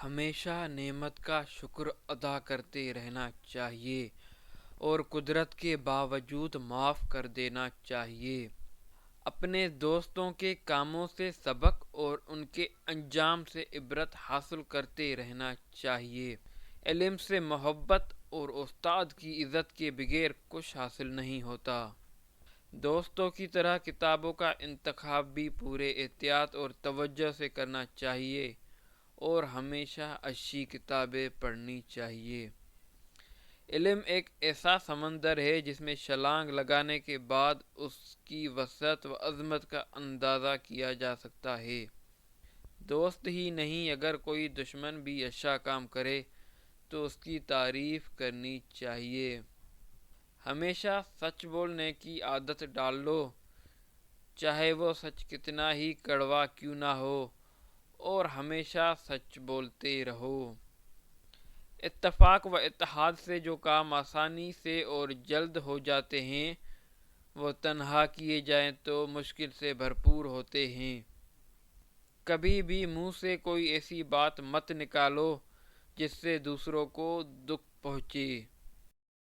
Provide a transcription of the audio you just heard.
ہمیشہ نعمت کا شکر ادا کرتے رہنا چاہیے اور قدرت کے باوجود معاف کر دینا چاہیے۔ اپنے دوستوں کے کاموں سے سبق اور ان کے انجام سے عبرت حاصل کرتے رہنا چاہیے۔ علم سے محبت اور استاد کی عزت کے بغیر کچھ حاصل نہیں ہوتا۔ دوستوں کی طرح کتابوں کا انتخاب بھی پورے احتیاط اور توجہ سے کرنا چاہیے اور ہمیشہ اچھی کتابیں پڑھنی چاہیے۔ علم ایک ایسا سمندر ہے جس میں چھلانگ لگانے کے بعد اس کی وسعت و عظمت کا اندازہ کیا جا سکتا ہے۔ دوست ہی نہیں، اگر کوئی دشمن بھی اچھا کام کرے تو اس کی تعریف کرنی چاہیے۔ ہمیشہ سچ بولنے کی عادت ڈال لو، چاہے وہ سچ کتنا ہی کڑوا کیوں نہ ہو، اور ہمیشہ سچ بولتے رہو۔ اتفاق و اتحاد سے جو کام آسانی سے اور جلد ہو جاتے ہیں وہ تنہا کیے جائیں تو مشکل سے بھرپور ہوتے ہیں۔ کبھی بھی منہ سے کوئی ایسی بات مت نکالو جس سے دوسروں کو دکھ پہنچے۔